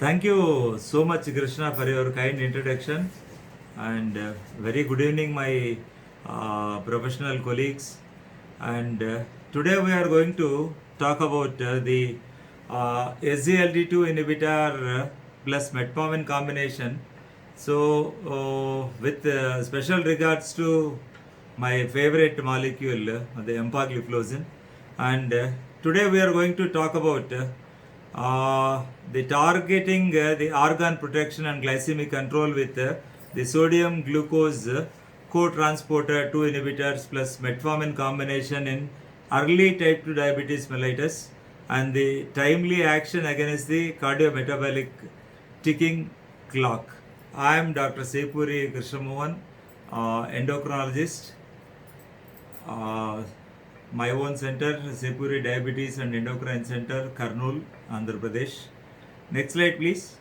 Thank you so much, Krishna, for your kind introduction. And very good evening, my professional colleagues. And today we are going to talk about the SGLT2 inhibitor plus metformin combination. So, with special regards to my favorite molecule, the empagliflozin, and today we are going to talk about the targeting the organ protection and glycemic control with the sodium glucose co-transporter 2 inhibitors plus metformin combination in early type 2 diabetes mellitus and the timely action against the cardiometabolic ticking clock. I am Dr. Sepuri Krishnamohan, endocrinologist. My own center, Sepuri Diabetes and Endocrine Center, Kurnool, Andhra Pradesh. Next slide, please.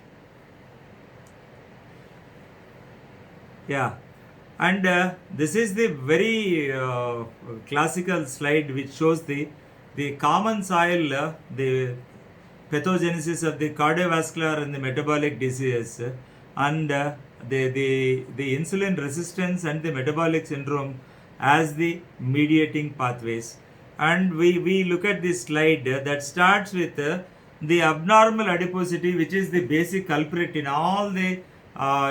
Yeah, and this is the very classical slide which shows the common soil, the pathogenesis of the cardiovascular and the metabolic diseases, and the insulin resistance and the metabolic syndrome as the mediating pathways. And we look at this slide that starts with the abnormal adiposity, which is the basic culprit in all the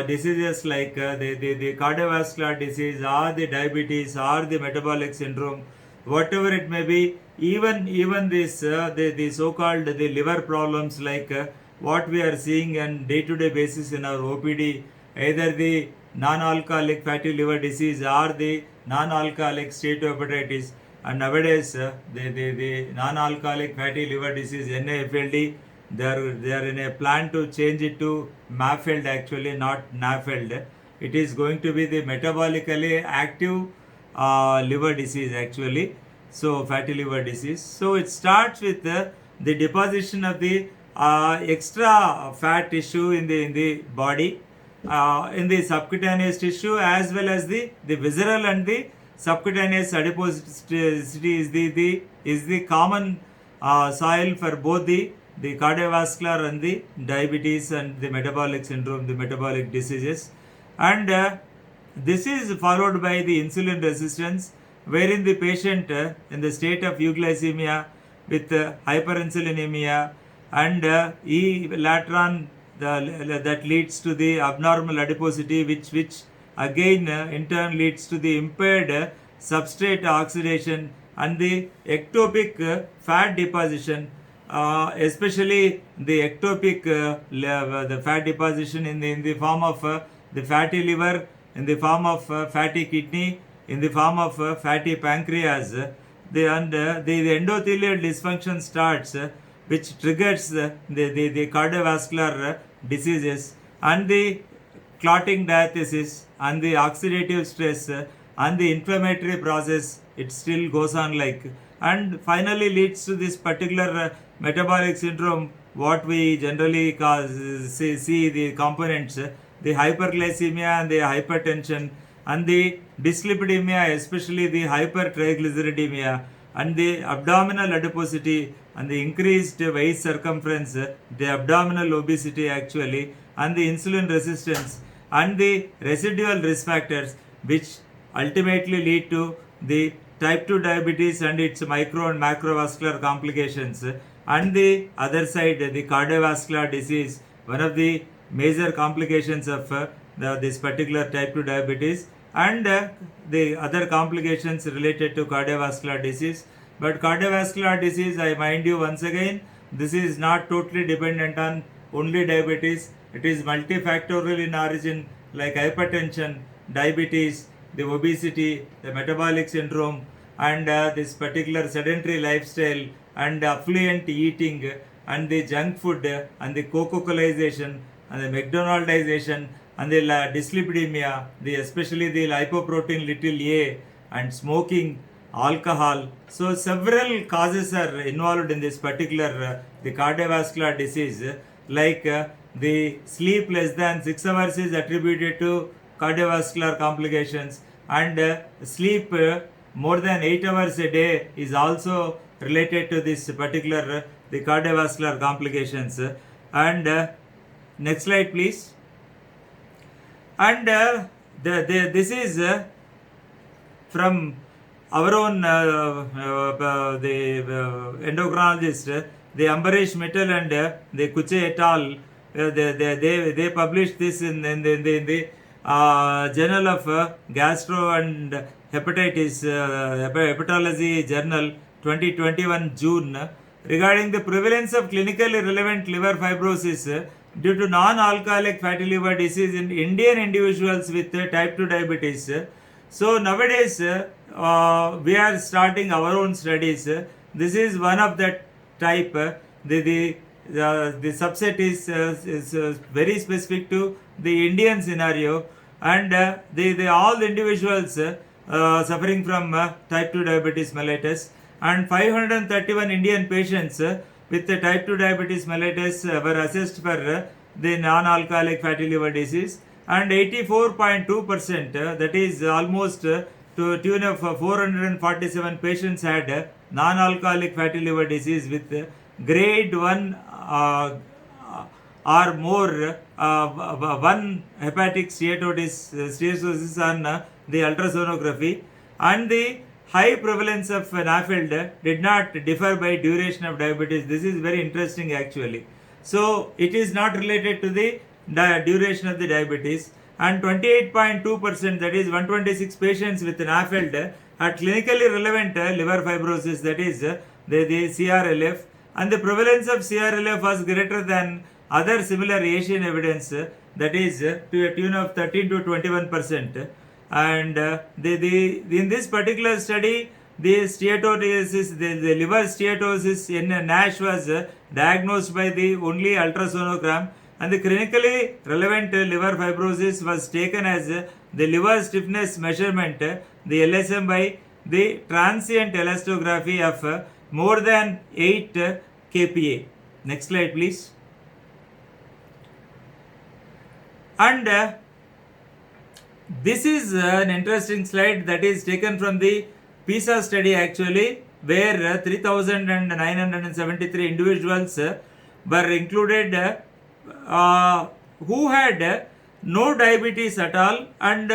diseases like the cardiovascular disease or the diabetes or the metabolic syndrome, whatever it may be. Even this the so-called the liver problems like what we are seeing on day-to-day basis in our OPD, either the non-alcoholic fatty liver disease or the non-alcoholic steatohepatitis, and nowadays the non-alcoholic fatty liver disease NAFLD, they are in a plan to change it to MAFLD, actually not NAFLD. It is going to be the metabolically active liver disease actually, so fatty liver disease. So it starts with the deposition of the extra fat tissue in the body, in the subcutaneous tissue, as well as the visceral and the subcutaneous adiposity is the common soil for both the cardiovascular and the diabetes and the metabolic syndrome, the metabolic diseases. And this is followed by the insulin resistance, wherein the patient in the state of euglycemia with hyperinsulinemia and E-latron that leads to the abnormal adiposity, which again in turn leads to the impaired substrate oxidation and the ectopic fat deposition, especially the ectopic the fat deposition in the form of the fatty liver, in the form of fatty kidney, in the form of fatty pancreas. The endothelial dysfunction starts, which triggers the cardiovascular diseases and the clotting diathesis and the oxidative stress and the inflammatory process. It still goes on like, and finally leads to this particular metabolic syndrome, what we generally see the components, the hyperglycemia and the hypertension and the dyslipidemia, especially the hypertriglyceridemia, and the abdominal adiposity and the increased waist circumference, the abdominal obesity actually, and the insulin resistance and the residual risk factors, which ultimately lead to the type 2 diabetes and its micro and macrovascular complications. And the other side, the cardiovascular disease, one of the major complications of this particular type 2 diabetes, and the other complications related to cardiovascular disease. But cardiovascular disease, I mind you once again, this is not totally dependent on only diabetes. It is multifactorial in origin, like hypertension, diabetes, the obesity, the metabolic syndrome, and this particular sedentary lifestyle and affluent eating and the junk food and the Coca-Colization and the McDonaldization and the dyslipidemia, especially the lipoprotein little a, and smoking, alcohol. So several causes are involved in this particular the cardiovascular disease, like the sleep less than 6 hours is attributed to cardiovascular complications, and sleep more than 8 hours a day is also related to this particular the cardiovascular complications. And Next slide, please. And this is from our own the endocrinologist, the Ambarish Mittal and the Kuche et al. They published this in the Journal of Gastro and Hepatitis Hepatology Journal 2021 June regarding the prevalence of clinically relevant liver fibrosis due to non-alcoholic fatty liver disease in Indian individuals with type 2 diabetes. So nowadays we are starting our own studies. This is one of that type. The subset is very specific to the Indian scenario, and all the individuals suffering from type 2 diabetes mellitus, and 531 Indian patients with the type 2 diabetes mellitus were assessed for the non-alcoholic fatty liver disease, and 84.2%, that is almost to tune of 447 patients had non-alcoholic fatty liver disease with grade 1 or more 1 hepatic steatosis on the ultrasonography, and the high prevalence of NAFLD did not differ by duration of diabetes. This is very interesting actually. So it is not related to the duration of the diabetes, and 28.2%, that is 126 patients with NAFLD had clinically relevant liver fibrosis, that is the CRLF, and the prevalence of CRLF was greater than other similar Asian evidence, that is to a tune of 13 to 21%. And in this particular study, the steatosis, the liver steatosis in NASH was diagnosed by the only ultrasonogram, and the clinically relevant liver fibrosis was taken as the liver stiffness measurement, the LSM, by the transient elastography of more than 8 kPa. Next slide, please. And this is an interesting slide that is taken from the PISA study actually, where 3,973 individuals were included who had no diabetes at all, and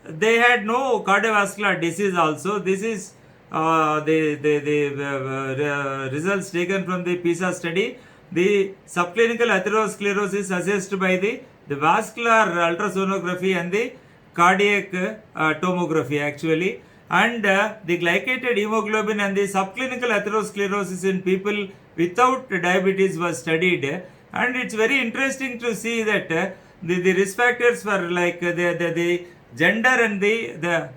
they had no cardiovascular disease also. This is the results taken from the PISA study. The subclinical atherosclerosis assessed by the vascular ultrasonography and the cardiac tomography actually, and the glycated hemoglobin and the subclinical atherosclerosis in people without diabetes was studied, and it's very interesting to see that the risk factors were like the gender and the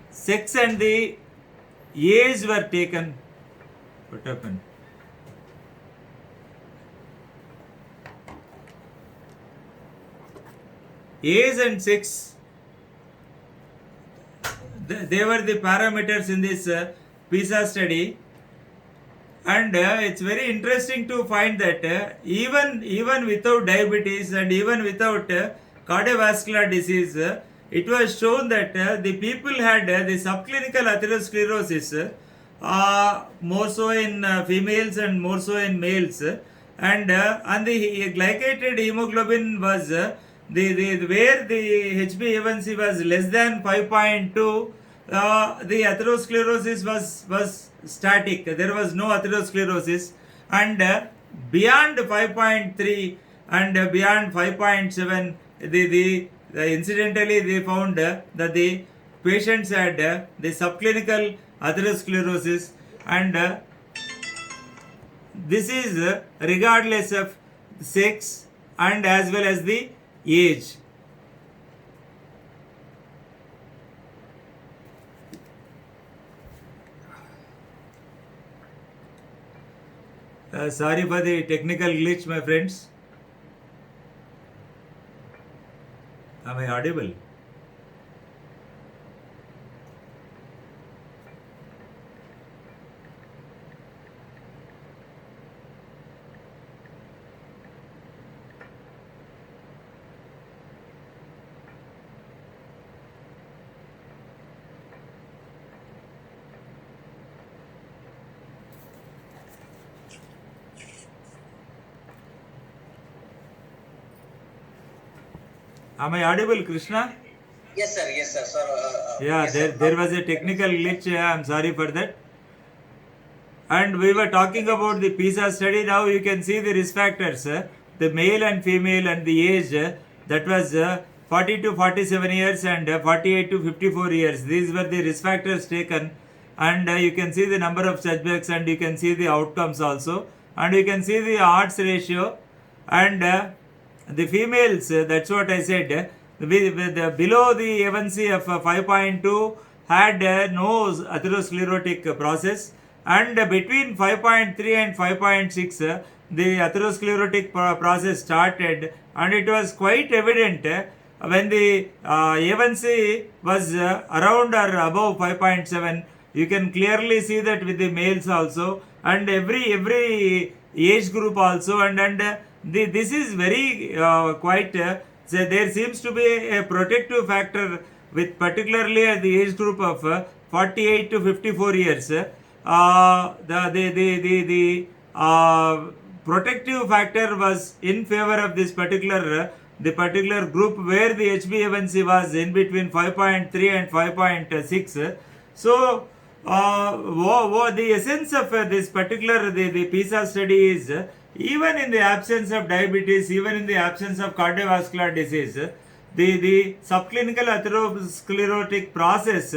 sex and the age were taken. What happened? Age and sex, they were the parameters in this PISA study, and it's very interesting to find that even without diabetes and even without cardiovascular disease, it was shown that the people had the subclinical atherosclerosis, more so in females and more so in males, and the glycated hemoglobin was where the HbA1c was less than 5.2, the atherosclerosis was static. There was no atherosclerosis, and beyond 5.3 and beyond 5.7, incidentally they found that the patients had the subclinical atherosclerosis, and this is regardless of sex and as well as the age. Sorry for the technical glitch, my friends. Am I audible? Am I audible, Krishna? Yes, sir. Yes, sir. Sir. Yeah, Yes, sir. there was a technical glitch. I'm sorry for that. And we were talking about the PISA study. Now you can see the risk factors, the male and female and the age. That was 40 to 47 years and 48 to 54 years. These were the risk factors taken. And you can see the number of subjects and you can see the outcomes also. And you can see the odds ratio. And the females, that's what I said, below the A1C of 5.2 had no atherosclerotic process, and between 5.3 and 5.6 the atherosclerotic process started, and it was quite evident when the A1C was around or above 5.7. You can clearly see that with the males also, and every age group also, and this is very quite so there seems to be a protective factor with particularly at the age group of 48 to 54 years. The protective factor was in favor of this particular the particular group where the HbA1c was in between 5.3 and 5.6. So the essence of this particular the PISA study is even in the absence of diabetes, even in the absence of cardiovascular disease, the subclinical atherosclerotic process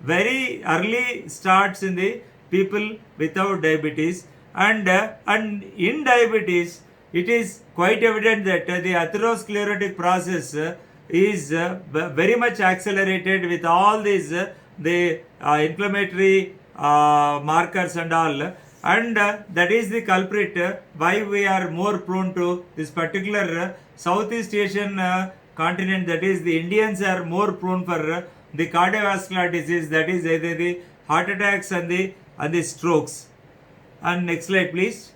very early starts in the people without diabetes, and in diabetes it is quite evident that the atherosclerotic process is very much accelerated with all these the inflammatory markers and all, and that is the culprit why we are more prone to this particular Southeast Asian continent, that is the Indians are more prone for the cardiovascular disease, that is either the heart attacks and the strokes. And next slide please.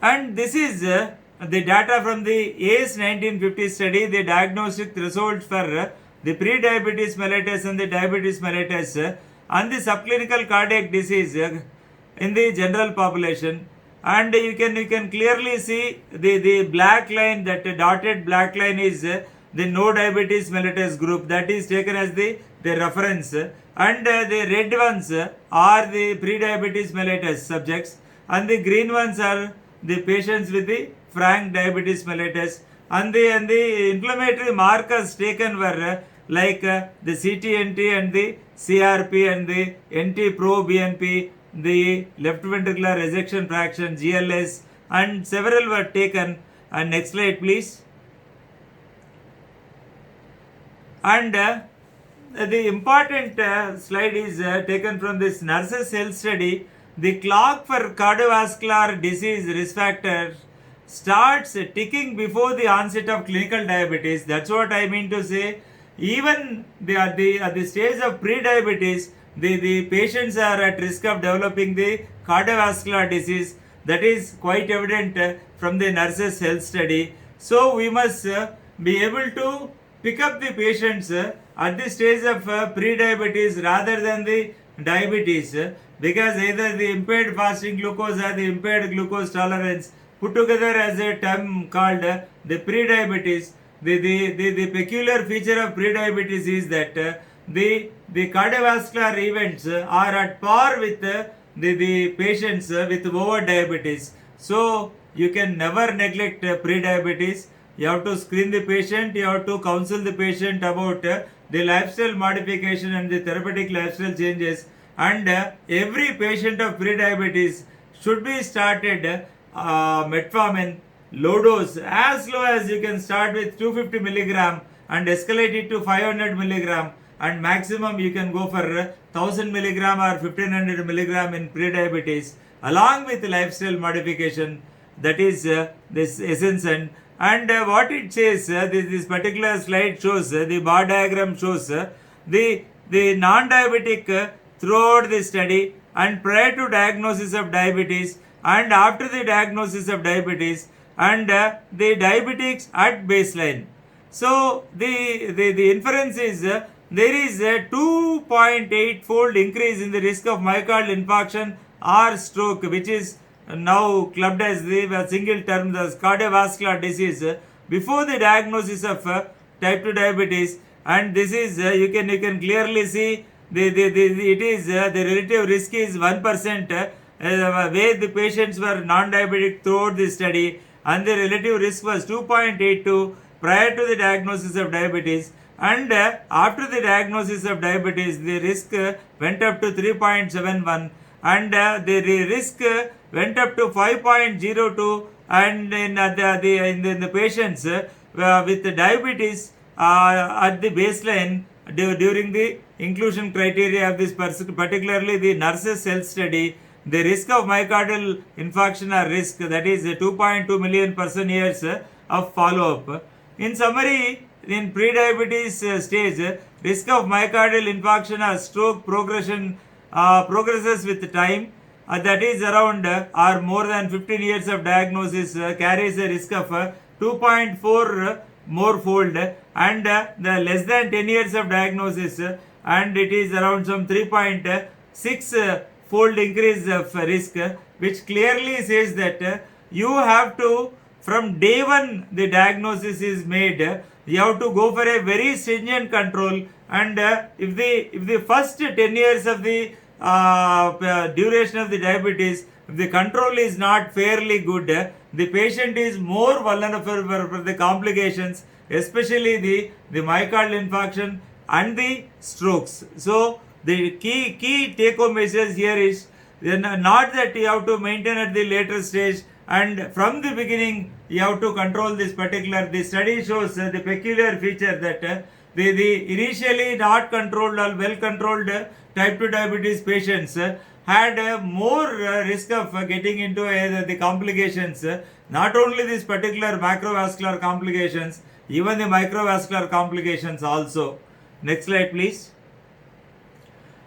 And this is the data from the ACE 1950 study, the diagnostic threshold for the pre-diabetes mellitus and the diabetes mellitus and the subclinical cardiac disease in the general population. And you can clearly see the black line, that dotted black line is the no diabetes mellitus group, that is taken as the reference, and the red ones are the pre-diabetes mellitus subjects, and the green ones are the patients with the frank diabetes mellitus, and the inflammatory markers taken were like the CT-NT and the CRP and the NT-proBNP, the left ventricular ejection fraction GLS, and several were taken. And next slide please. And the important slide is taken from this Nurses Health Study. The clock for cardiovascular disease risk factor starts ticking before the onset of clinical diabetes. That's what I mean to say. Even at the stage of pre-diabetes, the patients are at risk of developing the cardiovascular disease. That is quite evident from the Nurses Health Study. So we must be able to pick up the patients at the stage of pre-diabetes rather than the diabetes, because either the impaired fasting glucose or the impaired glucose tolerance put together as a term called the pre-diabetes. The peculiar feature of pre-diabetes is that the cardiovascular events are at par with the patients with over diabetes. So you can never neglect pre-diabetes. You have to screen the patient, you have to counsel the patient about the lifestyle modification and the therapeutic lifestyle changes, and every patient of pre-diabetes should be started metformin low dose, as low as you can start with 250 milligram and escalate it to 500 milligram, and maximum you can go for 1000 milligram or 1500 milligram in pre-diabetes, along with lifestyle modification. That is this essence. And what it says, this particular slide shows, the bar diagram shows the non-diabetic throughout the study, and prior to diagnosis of diabetes and after the diagnosis of diabetes, and the diabetics at baseline. So the inference is there is a 2.8 fold increase in the risk of myocardial infarction or stroke, which is now clubbed as the single term, the cardiovascular disease, before the diagnosis of type 2 diabetes. And this is you can clearly see it is the relative risk is 1%, where the patients were non-diabetic throughout the study, and the relative risk was 2.82 prior to the diagnosis of diabetes. And after the diagnosis of diabetes, the risk went up to 3.71, and the risk went up to 5.02. And in the patients with diabetes at the baseline during the inclusion criteria of this particularly the nurses health study, the risk of myocardial infarction or risk, that is 2.2 million person years of follow-up. In summary, in pre-diabetes stage, risk of myocardial infarction or stroke progresses with time. That is around or more than 15 years of diagnosis carries a risk of 2.4 more fold, and the less than 10 years of diagnosis, and it is around some 3.6 fold increase of risk, which clearly says that you have to, from day one the diagnosis is made, you have to go for a very stringent control. And if the first 10 years of the duration of the diabetes, if the control is not fairly good, the patient is more vulnerable for the complications, especially the myocardial infarction and the strokes. So the key take home message here is not that you have to maintain at the later stage, and from the beginning you have to control this particular. The study shows the peculiar feature that the initially not controlled or well controlled type 2 diabetes patients had more risk of getting into the complications, not only this particular macrovascular complications, even the microvascular complications also. Next slide please.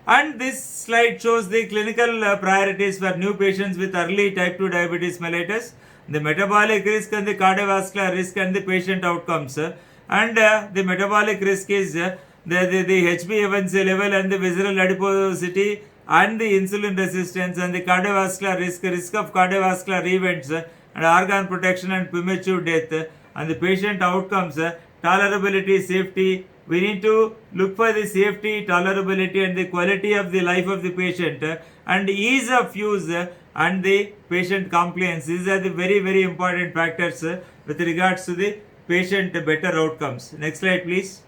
And this slide shows the clinical priorities for new patients with early type 2 diabetes mellitus, the metabolic risk and the cardiovascular risk and the patient outcomes. And the metabolic risk is the HbA1c level and the visceral adiposity and the insulin resistance, and the cardiovascular risk of cardiovascular events and organ protection and premature death, and the patient outcomes, tolerability, safety. We need to look for the safety, tolerability and the quality of the life of the patient, and ease of use and the patient compliance. These are the very important factors with regards to the patient better outcomes. Next slide please.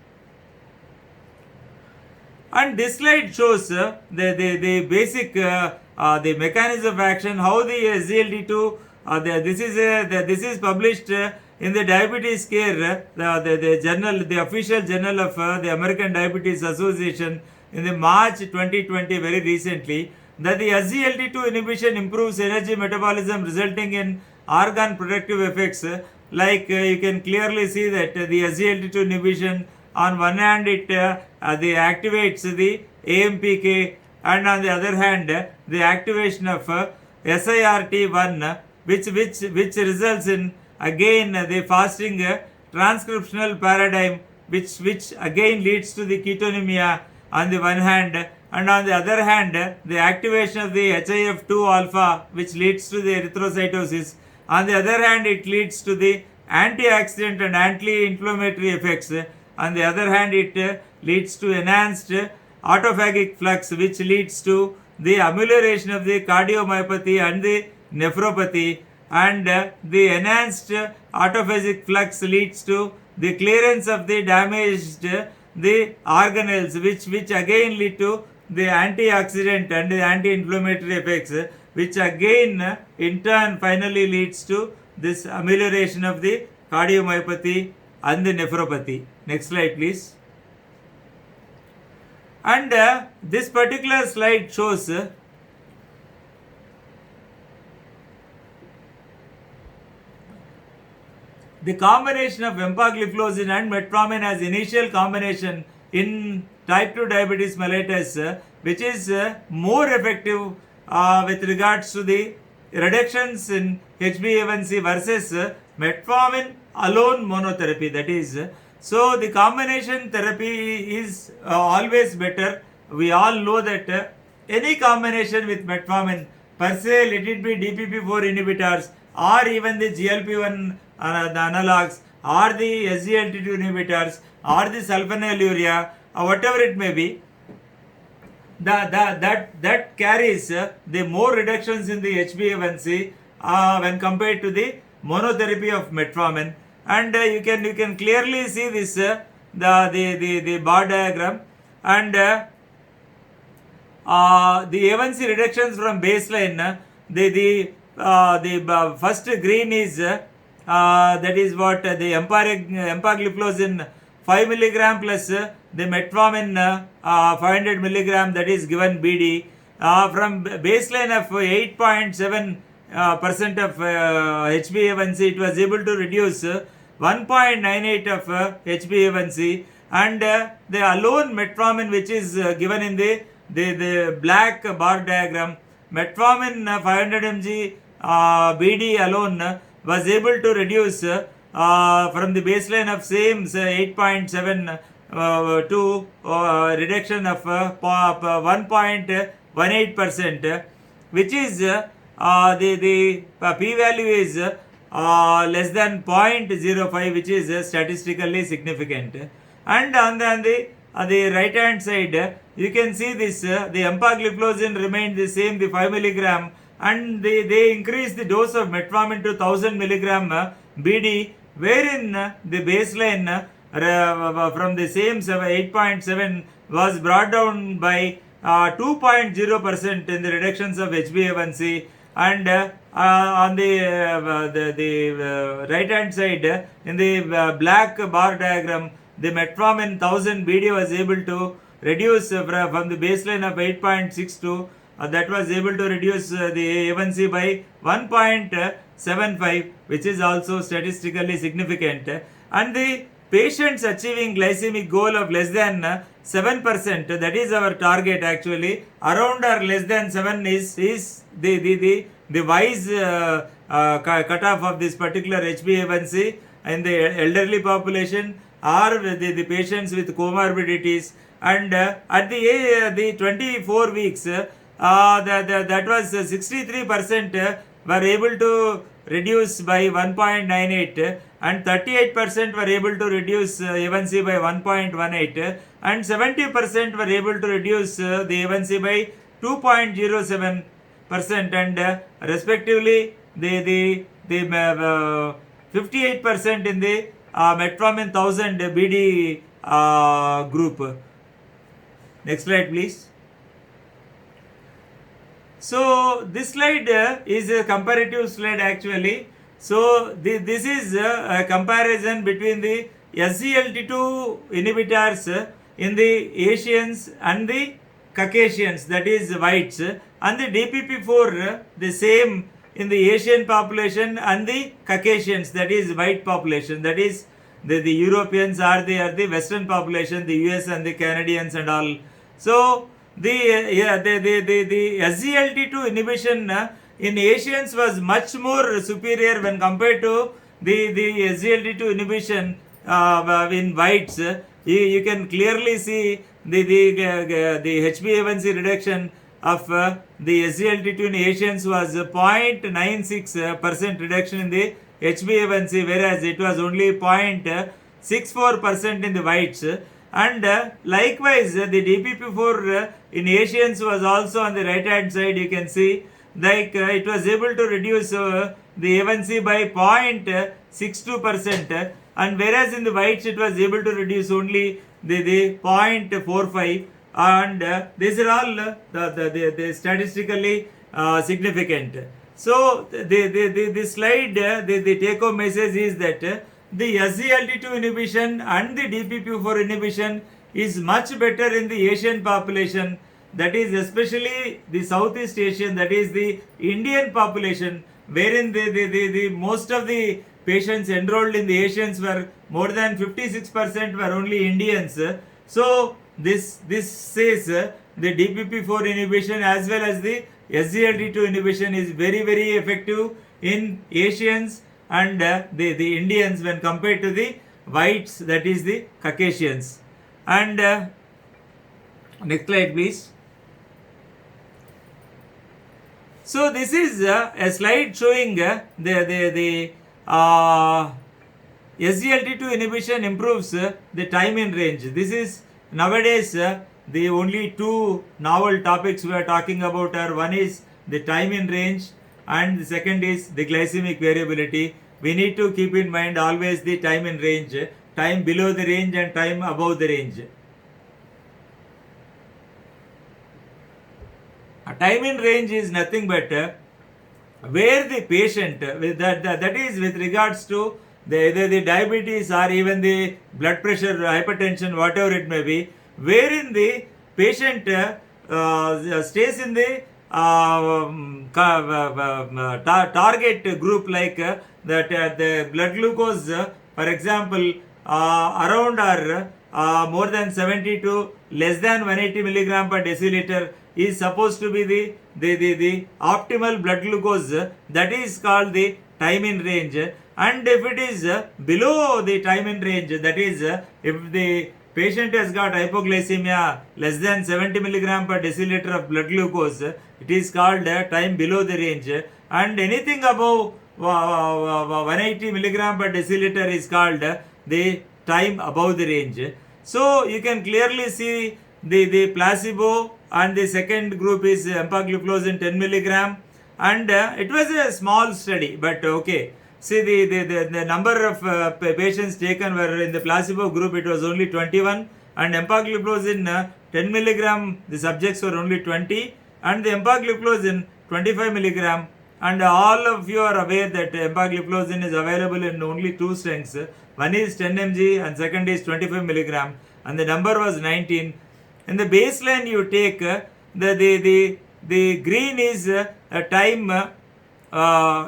And this slide shows the basic the mechanism of action, how the SGLT2 this is published in the Diabetes Care, the journal, the official journal of the American Diabetes Association in the March 2020, very recently, that the SGLT2 inhibition improves energy metabolism resulting in organ protective effects. Like you can clearly see that the SGLT2 inhibition, on one hand it activates the AMPK, and on the other hand the activation of SIRT1, which results in again the fasting transcriptional paradigm, which again leads to the ketonemia on the one hand, and on the other hand the activation of the HIF2 alpha, which leads to the erythrocytosis. On the other hand, it leads to the antioxidant and anti-inflammatory effects. On the other hand, it leads to enhanced autophagic flux, which leads to the amelioration of the cardiomyopathy and the nephropathy. And the enhanced autophagic flux leads to the clearance of the damaged the organelles, which again lead to the antioxidant and the anti-inflammatory effects, which again in turn finally leads to this amelioration of the cardiomyopathy and the nephropathy. Next slide please. And this particular slide shows the combination of empagliflozin and metformin as initial combination in type 2 diabetes mellitus, which is more effective with regards to the reductions in HbA1c versus metformin alone monotherapy. That is, so the combination therapy is always better. We all know that any combination with metformin per se, let it be DPP4 inhibitors or even the GLP1 the analogs or the SGLT2 inhibitors or the sulfonylurea or whatever it may be, that carries the more reductions in the HbA1c when compared to the monotherapy of metformin. And you can clearly see this the bar diagram, and the A1C reductions from baseline, the first green is that is what the empagliflozin 5 milligram plus the metformin 500 milligram, that is given BD from baseline of 8.7% of HbA1c, it was able to reduce 1.98 of HbA1c, and the alone metformin, which is given in the black bar diagram, metformin 500 mg BD alone was able to reduce from the baseline of same 8.7 to reduction of 1.18%, which is the p-value is less than 0.05, which is statistically significant. And on the right hand side, you can see this the empagliflozin remained the same, the 5 milligram, and they increased the dose of metformin to 1000 milligram BD, wherein the baseline from the same 8.7 was brought down by 2.0% in the reductions of HbA1c. And on the right hand side, in the black bar diagram, the metformin 1000 BD was able to reduce from the baseline of 8.6 to that was able to reduce the A1C by 1.75, which is also statistically significant. And the patients achieving glycemic goal of less than 7%, that is our target actually, around or less than 7 is the wise cutoff of this particular HbA1c in the elderly population or the patients with comorbidities. And at the 24 weeks, that was 63% were able to reduce by 1.98, and 38% were able to reduce A1C by 1.18, and 70% were able to reduce the A1C by 2.07%, and respectively the 58% in the metformin 1000 BD group. Next slide, please. So this slide is a comparative slide actually. So this is a comparison between the SGLT2 inhibitors in the Asians and the Caucasians, that is whites, and the DPP4 the same in the Asian population and the Caucasians, that is white population, that is the Europeans are the Western population, the US and the Canadians and all. So the SGLT2 inhibition in Asians was much more superior when compared to the SGLT2 inhibition in whites. You can clearly see the HbA1c reduction of the SGLT2 in Asians was 0.96% reduction in the HbA1c, whereas it was only 0.64% in the whites. And likewise, the DPP4 in Asians was also on the right hand side. You can see like it was able to reduce the A1C by 0.62%, and whereas in the whites it was able to reduce only the 0.45, and these are all the statistically significant. So the slide, the take home message is that the SGLT2 inhibition and the DPP4 inhibition is much better in the Asian population, that is especially the Southeast Asian, that is the Indian population, wherein the most of the patients enrolled in the Asians were more than 56% were only Indians. So this says the DPP4 inhibition as well as the SGLT2 inhibition is very effective in Asians and the Indians when compared to the whites, that is the Caucasians. And next slide please. So this is a slide showing the SGLT2 inhibition improves the time in range. This is nowadays the only two novel topics we are talking about are, one is the time in range and the second is the glycemic variability. We need to keep in mind always the time in range, time below the range and time above the range. A time in range is nothing but where the patient, that is with regards to either the diabetes or even the blood pressure, hypertension, whatever it may be, wherein the patient stays in the target group, like the blood glucose, for example, around or more than 70 to less than 180 milligram per deciliter is supposed to be the optimal blood glucose. That is called the time in range. And if it is below the time in range, that is if the patient has got hypoglycemia less than 70 milligram per deciliter of blood glucose, it is called time below the range. And anything above 180 milligram per deciliter is called the time above the range. So you can clearly see the placebo, and the second group is empagliflozin 10 milligram, and it was a small study, but okay. See the number of patients taken were in the placebo group, it was only 21, and empagliflozin 10 milligram, the subjects were only 20, and the empagliflozin 25 milligram. And all of you are aware that empagliflozin is available in only two strengths. One is 10 mg and second is 25 milligram, and the number was 19. In the baseline you take the green is a time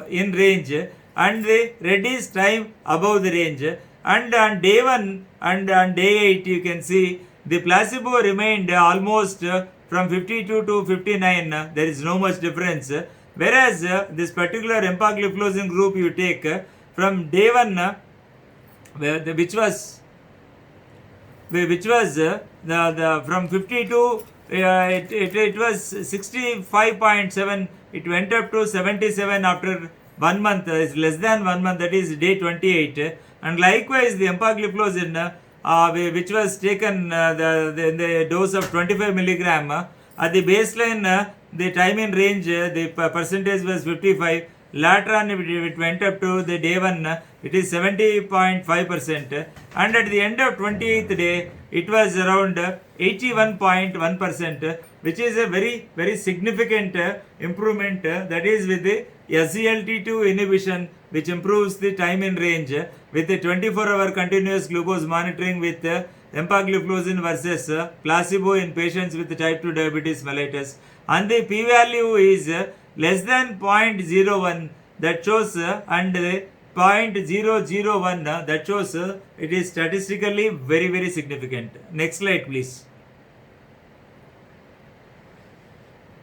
in range, and the red is time above the range. And on day 1 and on day 8 you can see the placebo remained almost from 52 to 59. There is no much difference. Whereas this particular empagliflozin group you take from day 1, which was from 52, it was 65.7, it went up to 77 after 1 month, is less than 1 month, that is day 28. And likewise the empagliflozin which was taken the dose of 25 milligram, at the baseline the time in range, the percentage was 55. Later on it went up to the day 1, it is 70.5%, and at the end of 28th day it was around 81.1%, which is a very very significant improvement, that is with the SGLT2 inhibition, which improves the time in range with the 24-hour continuous glucose monitoring with empagliflozin versus placebo in patients with type 2 diabetes mellitus. And the p-value is less than 0.01, that shows and 0.001 that shows it is statistically very very significant. Next slide please.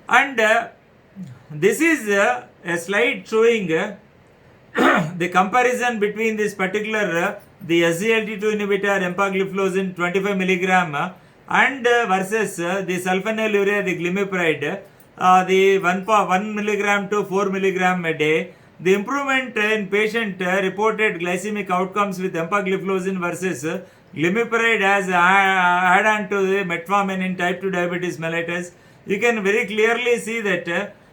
And this is a slide showing the comparison between this particular the SGLT2 inhibitor empagliflozin 25 milligram and versus the sulfonylurea, the glimepiride, the 1 milligram to 4 milligram a day. The improvement in patient reported glycemic outcomes with empagliflozin versus glimepiride as add-on to the metformin in type 2 diabetes mellitus. You can very clearly see that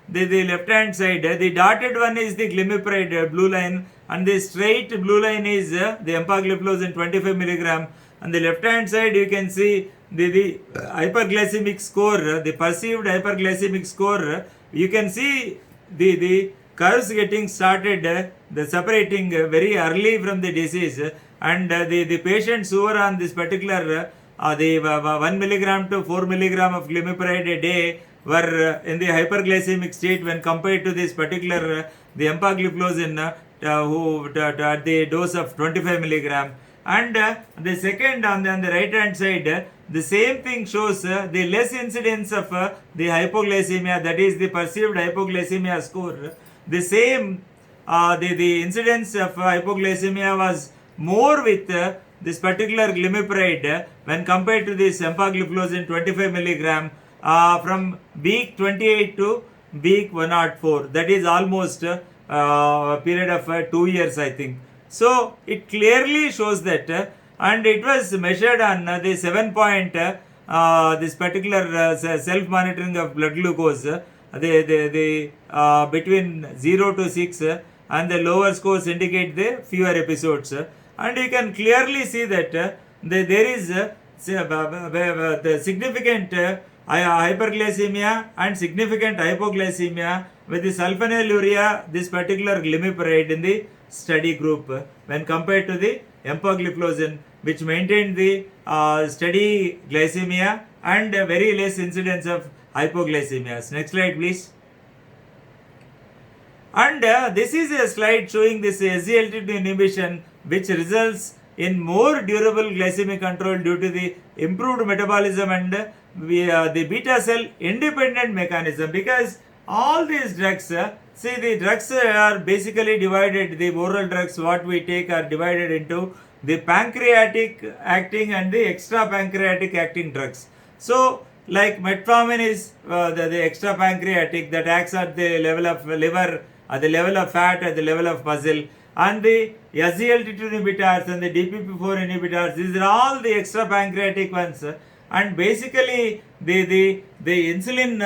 the left hand side, the dotted one is the glimepiride blue line, and the straight blue line is the empagliflozin 25 milligram. On the left hand side you can see the hyperglycemic score, the perceived hyperglycemic score. You can see the curves getting started, the separating very early from the disease, and the patients who are on this particular the 1 milligram to 4 milligram of glimepiride a day were in the hyperglycemic state when compared to this particular the empagliflozin who at the dose of 25 milligram. And the second on the right hand side, the same thing shows the less incidence of the hypoglycemia, that is the perceived hypoglycemia score. The same the incidence of hypoglycemia was more with this particular glimepiride when compared to this empagliflozin 25 milligram from week 28 to week 104. That is almost a period of 2 years, I think. So it clearly shows that, and it was measured on the 7 point. This particular self-monitoring of blood glucose, between 0 to 6, and the lower scores indicate the fewer episodes. And you can clearly see that there is the significant hyperglycemia and significant hypoglycemia with the sulfonylurea, this particular glimepiride in the study group when compared to the empagliflozin, which maintained the steady glycemia and very less incidence of hypoglycemias. Next slide, please. And this is a slide showing this SGLT2 inhibition, which results in more durable glycemic control due to the improved metabolism and the beta cell independent mechanism. Because all these drugs, see, the drugs are basically divided, the oral drugs what we take are divided into the pancreatic acting and the extra pancreatic acting drugs. So like metformin is the extra pancreatic that acts at the level of liver, at the level of fat, at the level of muscle, and the SGLT2 inhibitors and the DPP4 inhibitors, these are all the extra pancreatic ones, and basically the insulin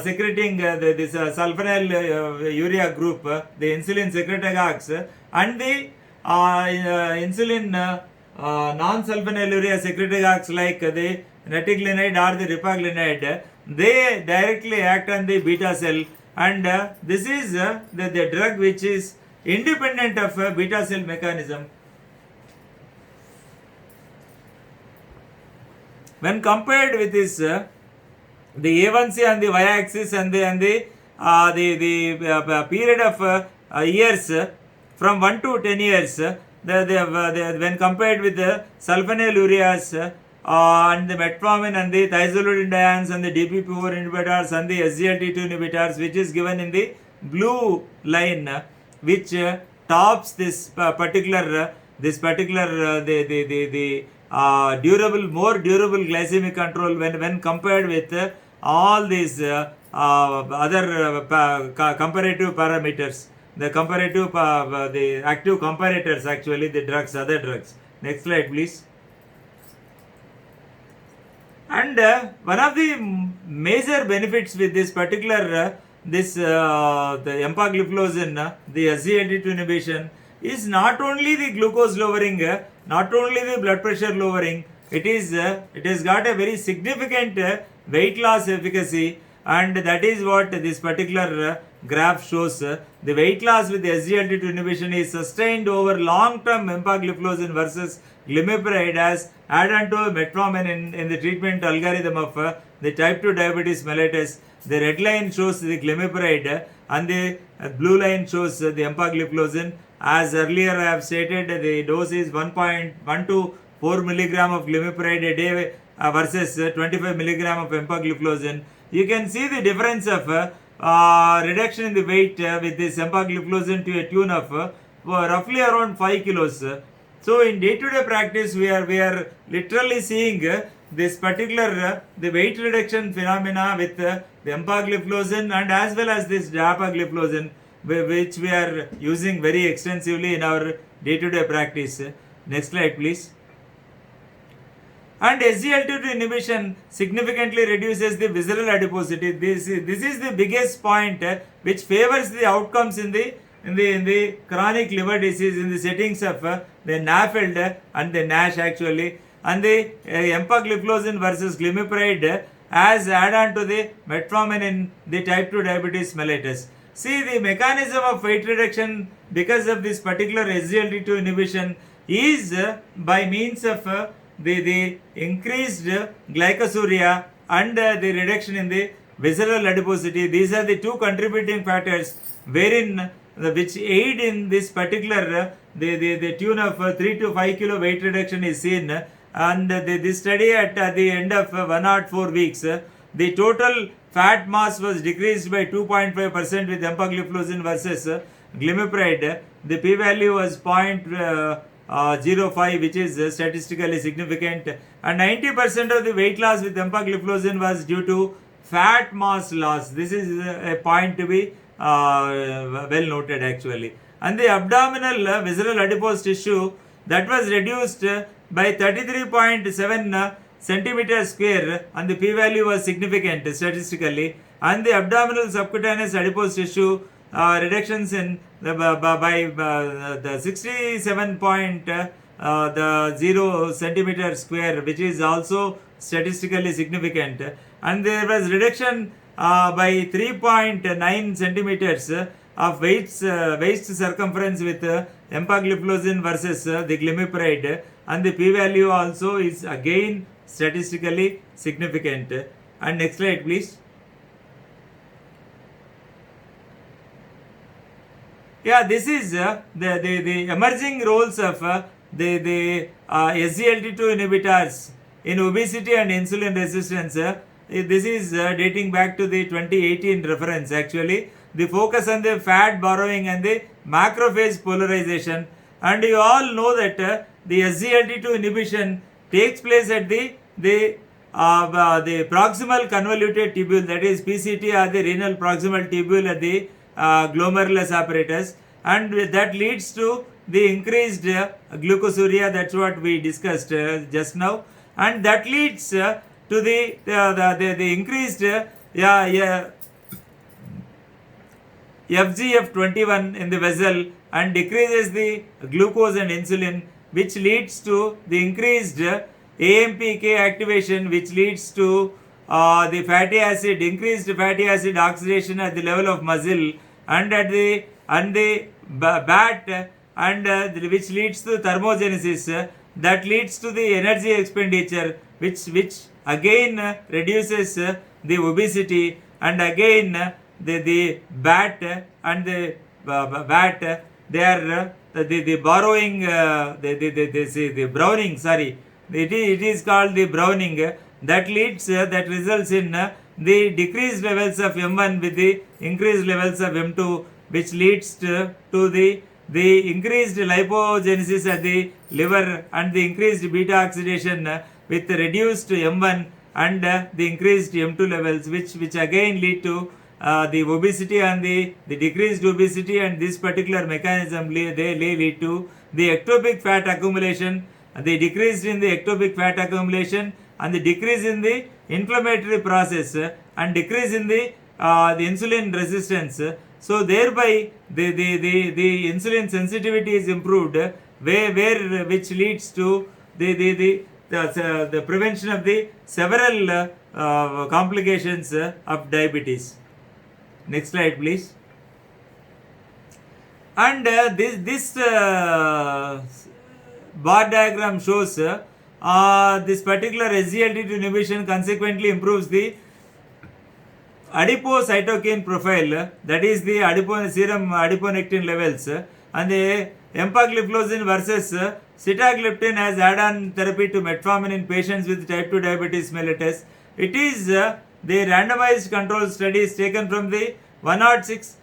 secreting this sulfonylurea group, the insulin secretagogues, and the insulin non-sulfonylurea secretagogues like the netiglinide or the ripaglinide, they directly act on the beta cell, and this is the drug which is independent of beta cell mechanism. When compared with this, the A1C on the y-axis and the period of years from 1 to 10 years, when compared with the sulfonylureas and the metformin and the thiazolidinediones and the DPP4 inhibitors and the SGLT2 inhibitors, which is given in the blue line, which tops this particular durable, more durable glycemic control when compared with all these other comparative parameters, the comparative the active comparators, actually the drugs, other drugs. Next slide, please. And one of the major benefits with this particular the empagliflozin, the SGLT2 inhibition, is not only the glucose lowering, not only the blood pressure lowering, it has got a very significant weight loss efficacy, and that is what this particular graph shows. The weight loss with the SGLT2 inhibition is sustained over long-term empagliflozin versus glimepiride as add-on to metformin in the treatment algorithm of the type 2 diabetes mellitus. The red line shows the glimepiride and the blue line shows the empagliflozin. As earlier I have stated, the dose is 1.1 to 4 milligram of glimepiride a day versus 25 milligram of empagliflozin. You can see the difference of reduction in the weight with this empagliflozin to a tune of roughly around 5 kilos. So in day-to-day practice, we are literally seeing this particular the weight reduction phenomena with the empagliflozin and as well as this dapagliflozin, which we are using very extensively in our day-to-day practice. Next slide, please. And SGLT2 inhibition significantly reduces the visceral adiposity. This is the biggest point which favors the outcomes in the chronic liver disease in the settings of the NAFLD and the NASH, actually, and the empagliflozin versus glimepiride as add-on to the metformin in the type 2 diabetes mellitus. See, the mechanism of weight reduction because of this particular SGLT2 inhibition is by means of the increased glycosuria and the reduction in the visceral adiposity. These are the two contributing factors wherein which aid in this particular the tune of 3 to 5 kilo weight reduction is seen, and this study at the end of 104 weeks, the total fat mass was decreased by 2.5% with empagliflozin versus glimepiride. The p-value was 0.05, which is statistically significant, and 90% of the weight loss with empagliflozin was due to fat mass loss. This is a point to be well noted actually. And the abdominal visceral adipose tissue that was reduced by 33.7 centimeters square, and the p-value was significant statistically. And the abdominal subcutaneous adipose tissue reductions in the 67 the 0 centimeter square, which is also statistically significant. And there was reduction by 3.9 centimeters of waist circumference with empagliflozin versus the glimepiride, and the p-value also is again statistically significant. And next slide please. Yeah, this is the emerging roles of the SGLT2 inhibitors in obesity and insulin resistance. This is dating back to the 2018 reference actually. The focus on the fat borrowing and the macrophage polarization. And you all know that the SGLT2 inhibition takes place at the proximal convoluted tubule, that is PCT, or the renal proximal tubule at the glomerulus apparatus, and that leads to the increased glucosuria. That's what we discussed just now, and that leads to the increased FGF21 in the vessel, and decreases the glucose and insulin, which leads to the increased AMPK activation, which leads to the fatty acid, increased fatty acid oxidation at the level of muscle and at the BAT, and which leads to thermogenesis, that leads to the energy expenditure, which again reduces the obesity, and again the BAT and the BAT, they are the borrowing, the browning, sorry, it is called the browning, that leads that results in the decreased levels of M1 with the increased levels of M2, which leads to the increased lipogenesis at the liver and the increased beta oxidation with reduced M1 and the increased M2 levels, which again lead to the obesity and the decreased obesity, and this particular mechanism they lead to the ectopic fat accumulation, the decrease in the ectopic fat accumulation, and the decrease in the inflammatory process, and decrease in the insulin resistance. So thereby the insulin sensitivity is improved, which leads to the prevention of the several complications of diabetes. Next slide please. And this bar diagram shows this particular SGLT2 inhibition consequently improves the adipocytokine profile, that is the serum adiponectin levels, and the empagliflozin versus sitagliptin as add-on therapy to metformin in patients with type 2 diabetes mellitus. It is the randomized control studies taken from the 106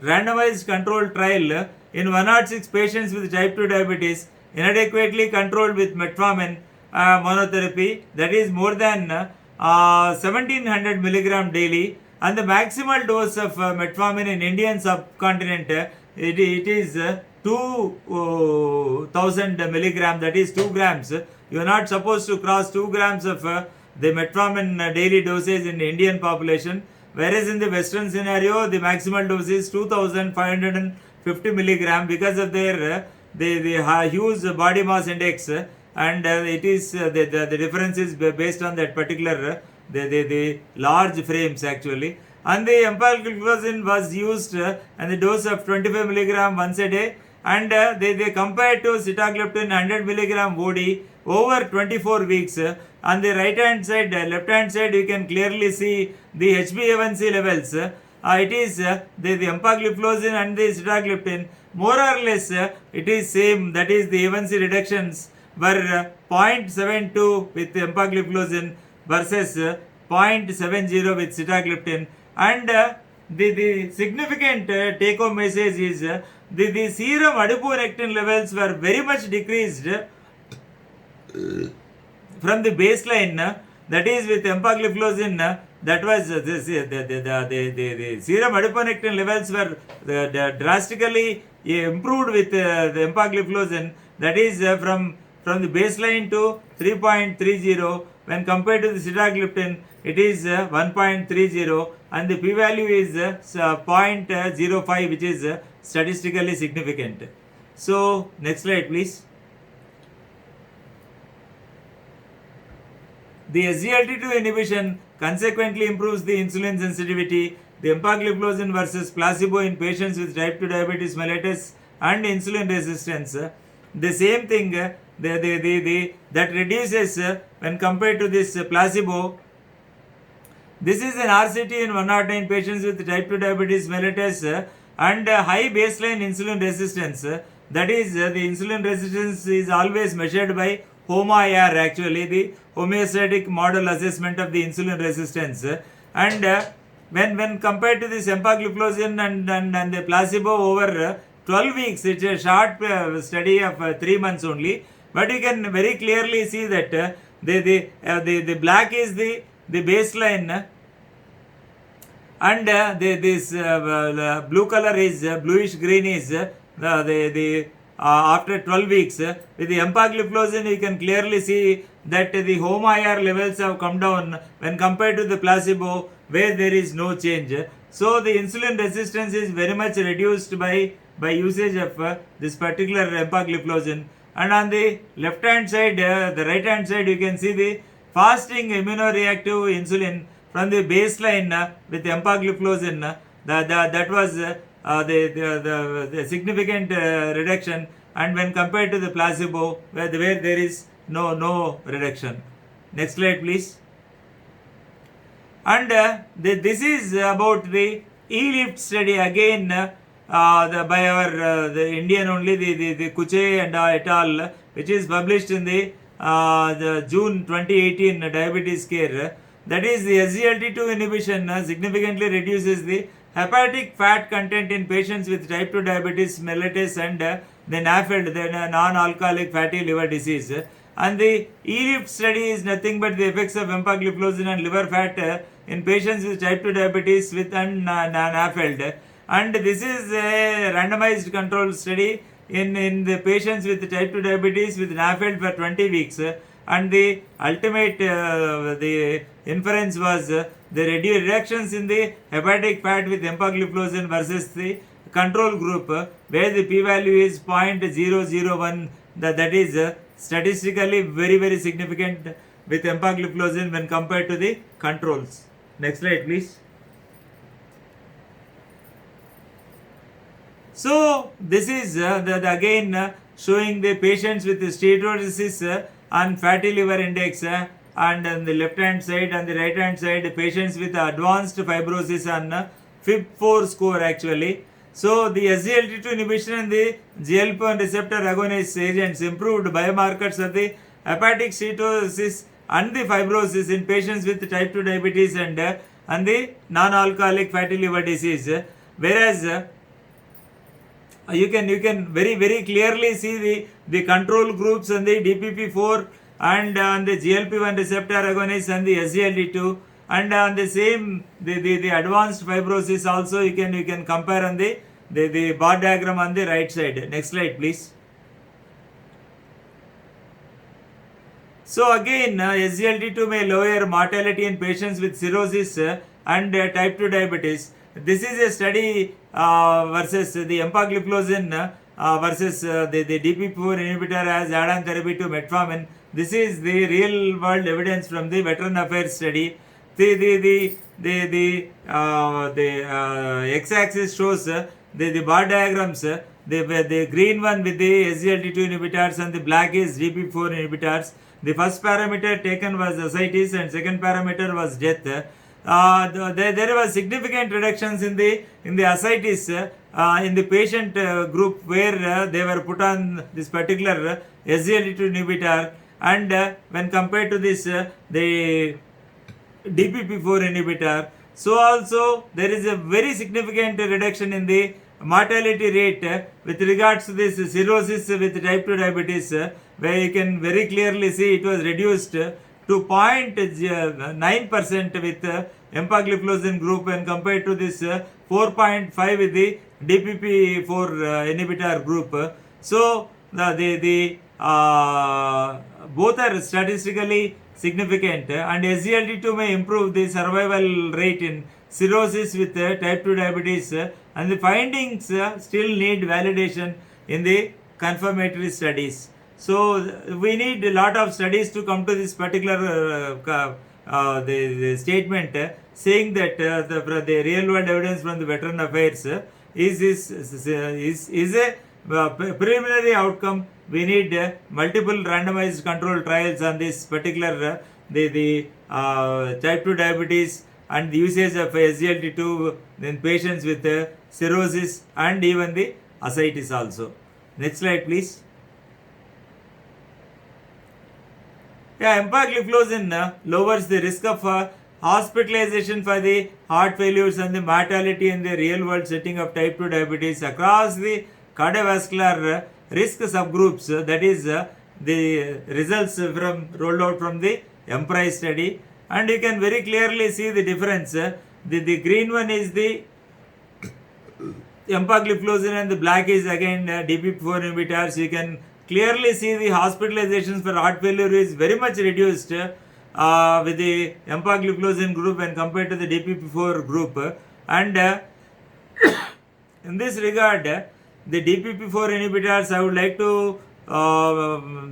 randomized control trial in 106 patients with type 2 diabetes inadequately controlled with metformin monotherapy, that is more than 1700 milligram daily, and the maximal dose of metformin in Indian subcontinent it is 2000 milligram, that is 2 grams. You are not supposed to cross 2 grams of the metformin daily dosage in the Indian population, whereas in the Western scenario the maximal dose is 2550 milligram because of their the huge body mass index, and it is the difference is based on that particular the large frames actually. And the empagliflozin was used and the dose of 25 milligram once a day, and they compared to sitagliptin 100 milligram OD over 24 weeks. On the right hand side, left hand side, you can clearly see the HbA1c levels. It is the empagliflozin and the sitagliptin more or less it is same, that is the A1c reductions were 0.72 with empagliflozin versus 0.70 with sitagliptin, and the significant take home message is the serum adiponectin levels were very much decreased from the baseline that is with empagliflozin, that was the serum adiponectin levels were drastically improved with the empagliflozin, that is from the baseline to 3.30. When compared to the sitagliptin, it is 1.30, and the p-value is 0.05, which is statistically significant. So next slide please. The SGLT2 inhibition consequently improves the insulin sensitivity. The empagliflozin versus placebo in patients with type 2 diabetes mellitus and insulin resistance, the same thing, that reduces when compared to this placebo. This is an RCT in 109 patients with type 2 diabetes mellitus and high baseline insulin resistance. That is, the insulin resistance is always measured by HOMA-IR, actually the homeostatic model assessment of the insulin resistance. And when compared to this empagliflozin and the placebo over 12 weeks, it's a short study of 3 months only, but you can very clearly see that the black is the baseline, and this blue color is bluish green is after 12 weeks. With the empagliflozin, you can clearly see that the HOMA-IR levels have come down when compared to the placebo, where there is no change. So the insulin resistance is very much reduced by usage of this particular empagliflozin. And on the left hand side, the right hand side, you can see the fasting immunoreactive insulin from the baseline with empagliflozin. That was the significant reduction, and when compared to the placebo, where there is no reduction. Next slide please. And this is about the E-LIFT study, again by our the Indian only, the Kuche and et al., which is published in the June 2018 Diabetes Care. That is, the SGLT2 inhibition significantly reduces the hepatic fat content in patients with type 2 diabetes mellitus and the NAFLD, the non-alcoholic fatty liver disease. And the E-LIFT study is nothing but the effects of empagliflozin and liver fat in patients with type 2 diabetes with NAFLD. And this is a randomized control study in the patients with type 2 diabetes with NAFLD for 20 weeks. And the ultimate the inference was the reductions in the hepatic fat with empagliflozin versus the control group, where the p-value is 0.001. That is statistically very significant with empagliflozin when compared to the controls. Next slide please. So this is again showing the patients with steatosis and fatty liver index, and on the left hand side and the right hand side, patients with advanced fibrosis and FIB4 score actually. So the SGLT2 inhibition and the GLP-1 receptor agonist agents improved biomarkers of the hepatic steatosis and the fibrosis in patients with type 2 diabetes and the non-alcoholic fatty liver disease. Whereas you can very clearly see the control groups and the DPP4 and on the GLP-1 receptor agonist and the SGLT2, and on the same the advanced fibrosis also you can compare on the bar diagram on the right side. Next slide please. So again, SGLT2 may lower mortality in patients with cirrhosis and type 2 diabetes. This is a study versus the empagliflozin versus the DPP4 inhibitor as add-on therapy to metformin. This is the real world evidence from the Veteran Affairs study. The x-axis shows the bar diagrams. The green one with the SGLT2 inhibitors and the black is DPP4 inhibitors. The first parameter taken was ascites and second parameter was death. There was significant reductions in the ascites in the patient group where they were put on this particular SGLT2 inhibitor, and when compared to this the DPP4 inhibitor. So also there is a very significant reduction in the mortality rate with regards to this cirrhosis with type 2 diabetes, where you can very clearly see it was reduced to 0.9% with empagliflozin group when compared to this 4.5 with the DPP4 inhibitor group. So the both are statistically significant, and SGLT2 may improve the survival rate in cirrhosis with type 2 diabetes, and the findings still need validation in the confirmatory studies. So we need a lot of studies to come to this particular the statement saying that the real world evidence from the Veteran Affairs is a preliminary outcome. We need multiple randomized control trials on this particular the type 2 diabetes and the usage of SGLT2 in patients with cirrhosis and even the ascites also. Next slide, please. Yeah, empagliflozin lowers the risk of hospitalization for the heart failures and the mortality in the real world setting of type 2 diabetes across the cardiovascular risk subgroups. That is the results from rolled out from the EMPRISE study, and you can very clearly see the difference. The green one is the empagliflozin and the black is again DPP4 inhibitors. You can clearly see the hospitalizations for heart failure is very much reduced with the empagliflozin group when compared to the DPP4 group, and in this regard the DPP4 inhibitors, I would like to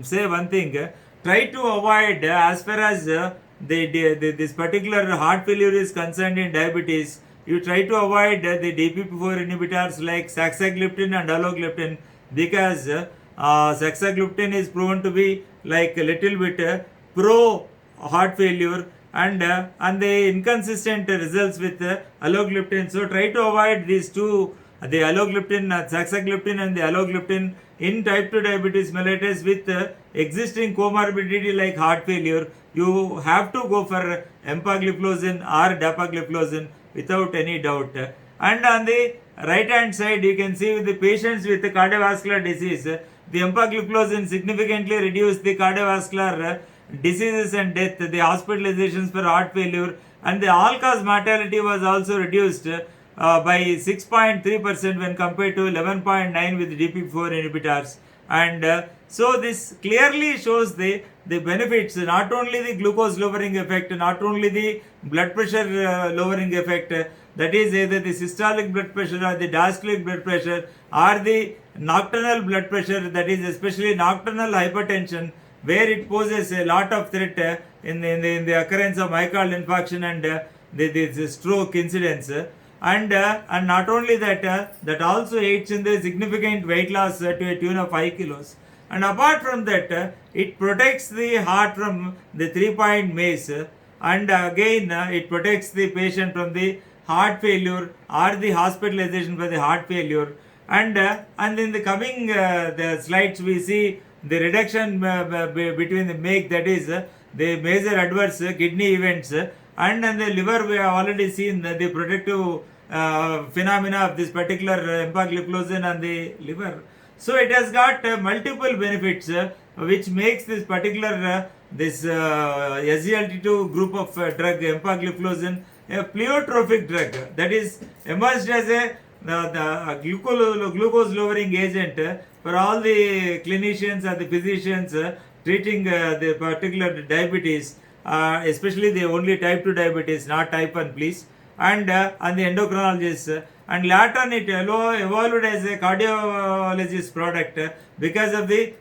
say one thing. Try to avoid as far as this particular heart failure is concerned in diabetes, you try to avoid the DPP4 inhibitors like saxagliptin and alogliptin, because saxagliptin is proven to be like a little bit pro heart failure, and the inconsistent results with alogliptin. So try to avoid these two, the alogliptin, saxagliptin and the alogliptin in type 2 diabetes mellitus with existing comorbidity like heart failure. You have to go for empagliflozin or dapagliflozin without any doubt. And on the right hand side, you can see with the patients with the cardiovascular disease, the empagliflozin significantly reduced the cardiovascular diseases and death, the hospitalizations for heart failure, and the all-cause mortality was also reduced by 6.3% when compared to 11.9 with DPP4 inhibitors. And so this clearly shows the benefits, not only the glucose lowering effect, not only the blood pressure lowering effect, that is either the systolic blood pressure or the diastolic blood pressure, or the nocturnal blood pressure, that is especially nocturnal hypertension, where it poses a lot of threat in the occurrence of myocardial infarction and the stroke incidence. And not only that, that also aids in the significant weight loss to a tune of 5 kilos. And apart from that, it protects the heart from the 3-point mace, and again it protects the patient from the heart failure or the hospitalization for the heart failure. And in the coming the slides, we see the reduction between the MAKE, that is the major adverse kidney events, and the liver. We have already seen the protective phenomena of this particular empagliflozin on the liver. So it has got multiple benefits, which makes this particular this SGLT2 group of drug empagliflozin a pleiotropic drug, that is emerged as a the glucose lowering agent for all the clinicians and the physicians treating the particular diabetes, especially the only type 2 diabetes, not type 1 please, and the endocrinologists. And later on it evolved as a cardiologist product because of the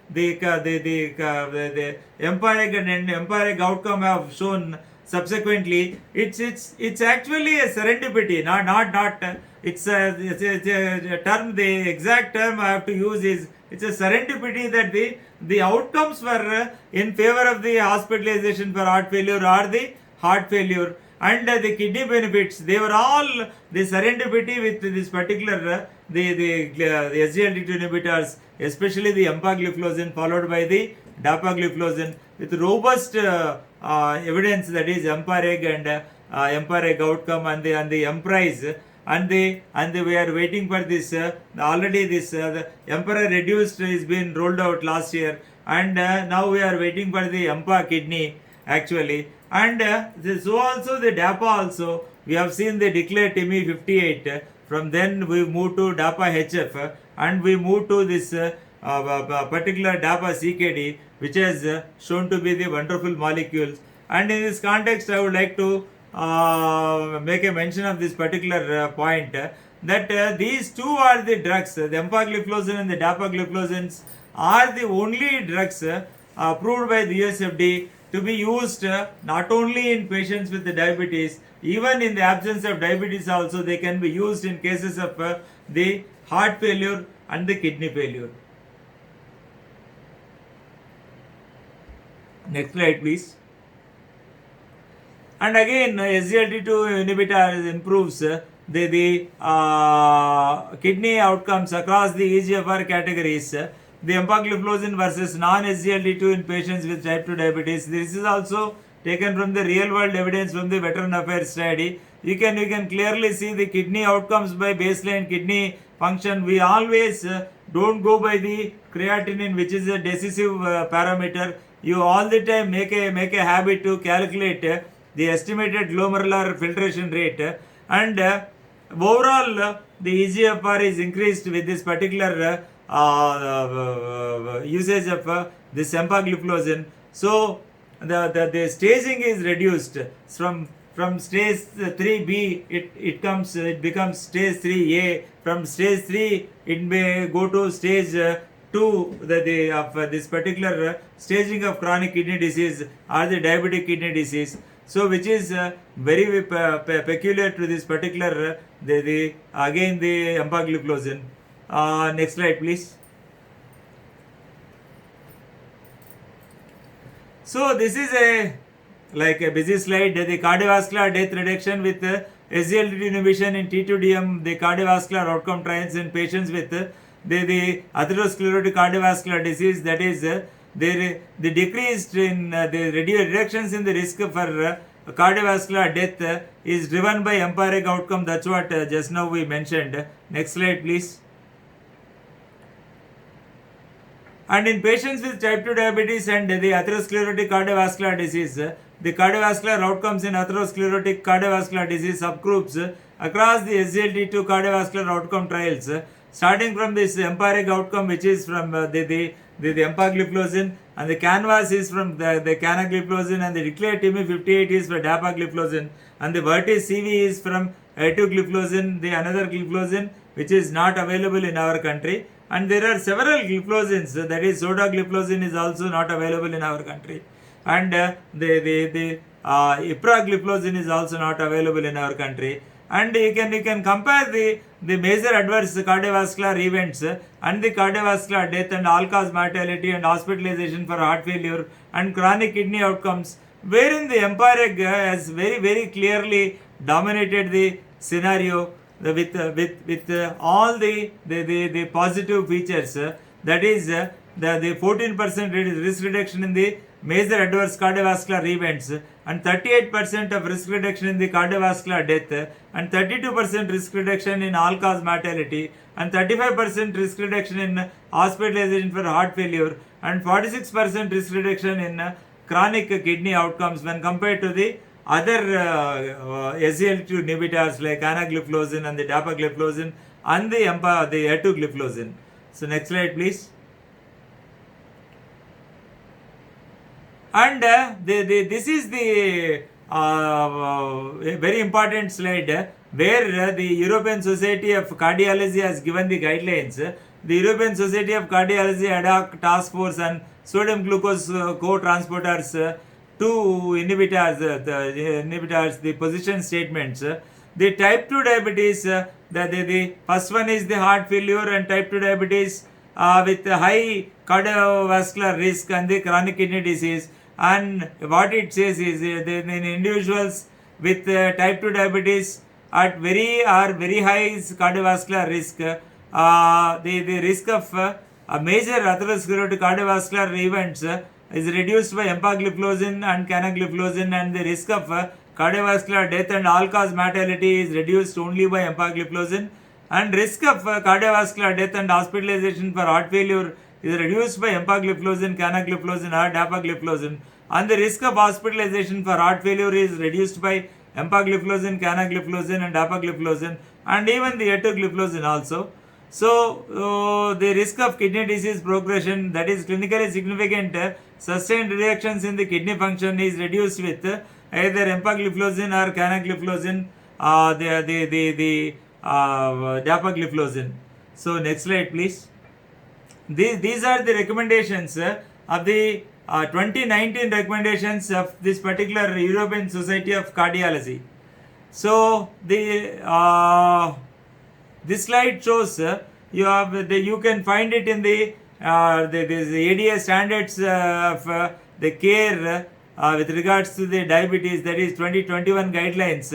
EMPA-REG and EMPA-REG outcome have shown subsequently. It's actually a serendipity, not it's a term, the exact term I have to use is, it's a serendipity that the outcomes were in favor of the hospitalization for heart failure or the heart failure, and the kidney benefits, they were all the serendipity with this particular the SGLT2 inhibitors, especially the empagliflozin followed by the dapagliflozin with robust evidence, that is EMPA-REG and EMPA-REG outcome and the EMPRISE, and we are waiting for this already this the EMPEROR reduced is been rolled out last year, and now we are waiting for the EMPA kidney. actually. And so also the DAPA also, we have seen the declared TIMI 58. From then we move to DAPA HF, and we move to this particular DAPA CKD, which has shown to be the wonderful molecules. And in this context, I would like to make a mention of this particular point, that these two are the drugs, the empagliflozin and the dapagliflozins are the only drugs approved by the USFDA to be used not only in patients with the diabetes, even in the absence of diabetes also they can be used in cases of the heart failure and the kidney failure. Next slide please. And again, SGLT2 inhibitor improves the kidney outcomes across the EGFR categories. The empagliflozin versus non-SGLT2 in patients with type 2 diabetes. This is also taken from the real world evidence from the Veteran Affairs study. You can clearly see the kidney outcomes by baseline kidney function. We always don't go by the creatinine, which is a decisive parameter. You all the time make a habit to calculate the estimated glomerular filtration rate, and overall the EGFR is increased with this particular usage of this empagliflozin. So the staging is reduced from stage 3B, it becomes stage 3A. From stage 3 it may go to stage 2 of this particular staging of chronic kidney disease or the diabetic kidney disease. So which is very peculiar to this particular again the empagliflozin. Next slide please. So this is a busy slide. The cardiovascular death reduction with SGLT2 inhibition in T2DM, the cardiovascular outcome trials in patients with the atherosclerotic cardiovascular disease, that is the decreased in the reductions in the risk for cardiovascular death is driven by empiric outcome. That's what just now we mentioned. Next slide please. And in patients with type 2 diabetes and the atherosclerotic cardiovascular disease, the cardiovascular outcomes in atherosclerotic cardiovascular disease subgroups across the SGLT2 cardiovascular outcome trials, starting from this empiric outcome, which is from the empagliflozin, and the canvas is from the canagliflozin, and the declared TIMI 58 is for dapagliflozin, and the Vertis CV is from etogliflozin, the another gliflozin which is not available in our country. And there are several gliflozins, that is sotagliflozin is also not available in our country, and the ipragliflozin is also not available in our country. And you can compare the major adverse cardiovascular events and the cardiovascular death and all-cause mortality and hospitalization for heart failure and chronic kidney outcomes, wherein the empiric has very clearly dominated the scenario with all the positive features. That is the 14% risk reduction in the major adverse cardiovascular events, and 38% of risk reduction in the cardiovascular death, and 32% risk reduction in all-cause mortality, and 35% risk reduction in hospitalization for heart failure, and 46% risk reduction in chronic kidney outcomes when compared to the other SGLT2 inhibitors like anagliflozin and the dapagliflozin and the etogliflozin. So next slide please. And this is the very important slide where the European Society of Cardiology has given the guidelines. The European Society of Cardiology ad hoc task force on sodium glucose co-transporters inhibitors, the position statements. The type 2 diabetes, the first one is the heart failure and type 2 diabetes with high cardiovascular risk and the chronic kidney disease. And what it says is in individuals with type 2 diabetes at very high cardiovascular risk, the risk of major atherosclerotic cardiovascular events is reduced by empagliflozin and canagliflozin, and the risk of cardiovascular death and all-cause mortality is reduced only by empagliflozin, and risk of cardiovascular death and hospitalization for heart failure is reduced by empagliflozin, canagliflozin or dapagliflozin. and the risk of hospitalization for heart failure is reduced by empagliflozin, canagliflozin and dapagliflozin and even the etugliflozin also. So the risk of kidney disease progression, that is clinically significant sustained reductions in the kidney function, is reduced with either empagliflozin or canagliflozin, the dapagliflozin. So next slide please. These are the recommendations of the 2019 recommendations of this particular European Society of Cardiology. So this slide shows you can find it in the ADA standards of the care with regards to the diabetes, that is 2021 guidelines,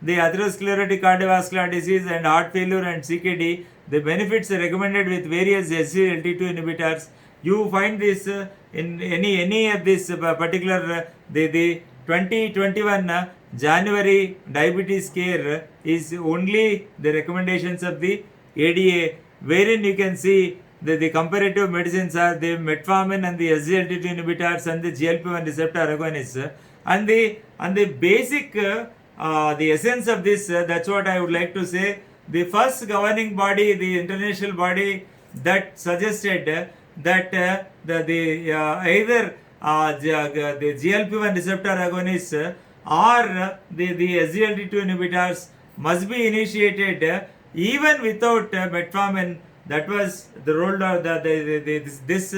the atherosclerotic cardiovascular disease and heart failure and CKD, the benefits are recommended with various SGLT2 inhibitors. You find this in any of this particular the 2021 January diabetes care is only the recommendations of the ADA, wherein you can see the comparative medicines are the metformin and the SGLT2 inhibitors and the GLP-1 receptor agonists, and the basic the essence of this, that's what I would like to say. The first governing body, the international body that suggested that either the GLP-1 receptor agonists or the SGLT2 inhibitors must be initiated even without metformin. That was the rolled out. This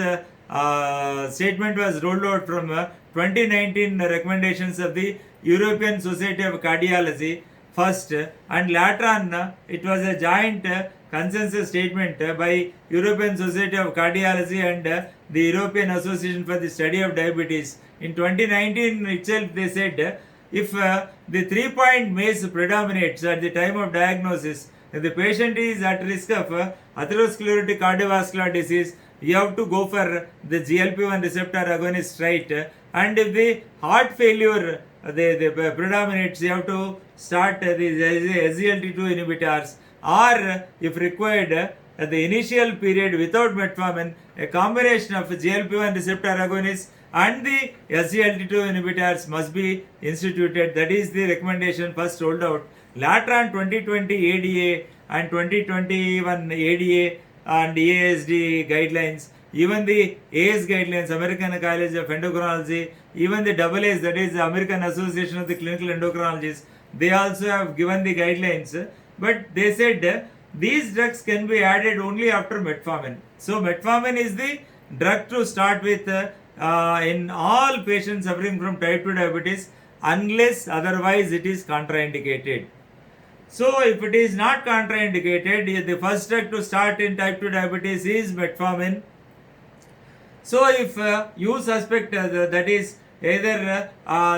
statement was rolled out from 2019 recommendations of the European Society of Cardiology first, and later on it was a joint consensus statement by European Society of Cardiology and the European Association for the Study of Diabetes. In 2019 itself they said if the 3-point MACE predominates at the time of diagnosis, if the patient is at risk of atherosclerotic cardiovascular disease, you have to go for the GLP-1 receptor agonist, right? And if the heart failure the predominates, you have to start the SGLT2 inhibitors, or if required the initial period without metformin, a combination of GLP-1 receptor agonists and the SGLT2 inhibitors must be instituted. That is the recommendation first rolled out. Later on 2020 ADA and 2021 ADA and AASD guidelines, even the AS guidelines, American College of Endocrinology, even the AAS, that is the American Association of the Clinical Endocrinologists, they also have given the guidelines, but they said these drugs can be added only after metformin. So metformin is the drug to start with in all patients suffering from type 2 diabetes, unless otherwise it is contraindicated. So if it is not contraindicated, the first drug to start in type 2 diabetes is metformin. So if you suspect that is either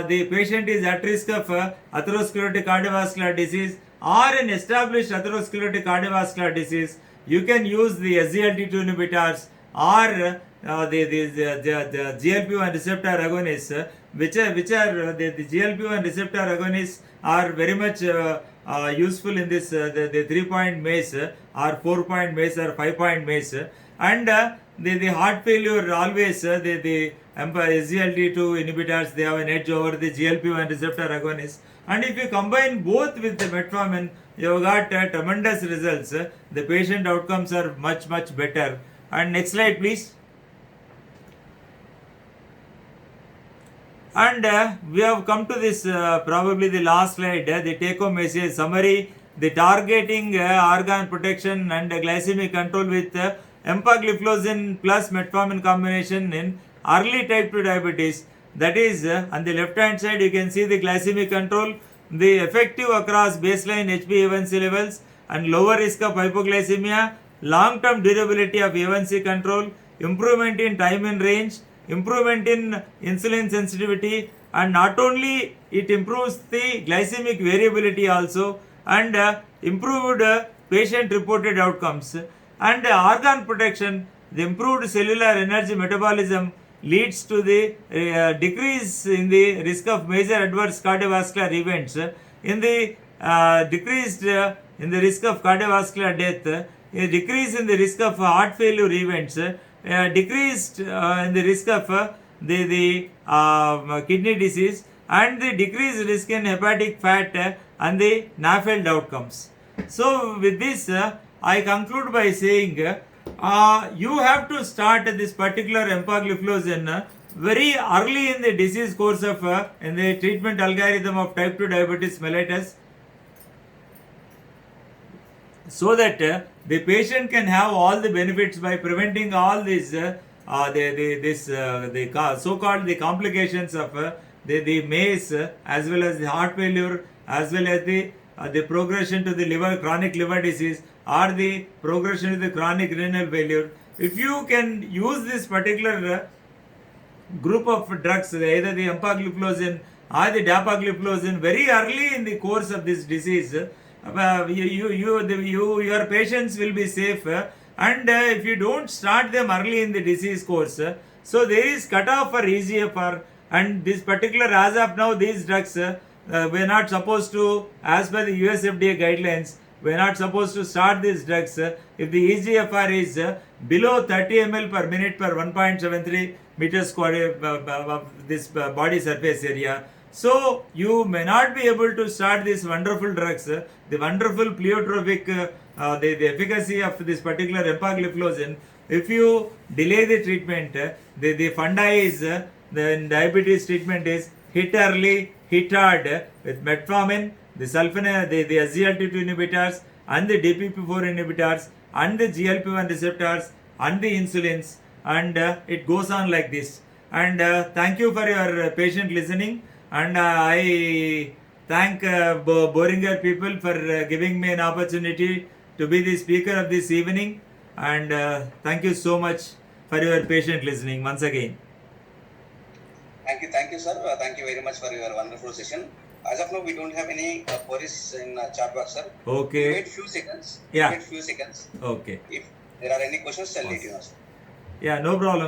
the patient is at risk of atherosclerotic cardiovascular disease or an established atherosclerotic cardiovascular disease, you can use the SGLT2 inhibitors or the GLP-1 receptor agonists, which are the GLP-1 receptor agonists are very much useful in this the 3-point MACE or 4-point MACE or 5-point MACE, and the heart failure always the SGLT2 inhibitors, they have an edge over the GLP-1 receptor agonists, and if you combine both with the metformin, you have got tremendous results. The patient outcomes are much better. And next slide please. And we have come to this probably the last slide, the take home message summary, the targeting organ protection and glycemic control with empagliflozin plus metformin combination in early type 2 diabetes. That is on the left hand side you can see the glycemic control, the effective across baseline HbA1c levels and lower risk of hypoglycemia, long term durability of A1c control, improvement in time in range, improvement in insulin sensitivity, and not only it improves the glycemic variability also, and improved patient reported outcomes, and organ protection, the improved cellular energy metabolism leads to the decrease in the risk of major adverse cardiovascular events, in the decreased in the risk of cardiovascular death, a decrease in the risk of heart failure events, decreased in the risk of the kidney disease and the decreased risk in hepatic fat and the NAFLD outcomes. So with this, I conclude by saying you have to start this particular empagliflozin very early in the disease course of in the treatment algorithm of type 2 diabetes mellitus, so that the patient can have all the benefits by preventing all these so-called the complications of the MACE, as well as the heart failure, as well as the progression to the chronic liver disease, or the progression to the chronic renal failure. If you can use this particular group of drugs, either the empagliflozin or the dapagliflozin, very early in the course of this disease, your patients will be safe. And if you don't start them early in the disease course, so there is cutoff for EGFR, and this particular, as of now, these drugs we're not supposed to, as per the US FDA guidelines, we're not supposed to start these drugs if the EGFR is below 30 ml per minute per 1.73 meters square of this body surface area. So you may not be able to start these wonderful drugs, the wonderful pleiotropic, the efficacy of this particular empagliflozin. If you delay the treatment, the funda is, the diabetes treatment is hit early, hit hard with metformin, the sulfonyl, the SGLT2 inhibitors, and the DPP4 inhibitors, and the GLP1 receptors, and the insulins, and it goes on like this. And thank you for your patient listening, and I thank Boehringer people for giving me an opportunity to be the speaker of this evening, and thank you so much for your patient listening once again. Thank you, sir. Thank you very much for your wonderful session. As of now, we don't have any queries in chat box, sir. Okay. Wait few seconds. Yeah. Wait few seconds. Okay. If there are any questions, I'll let you know, sir. Yeah, no problem.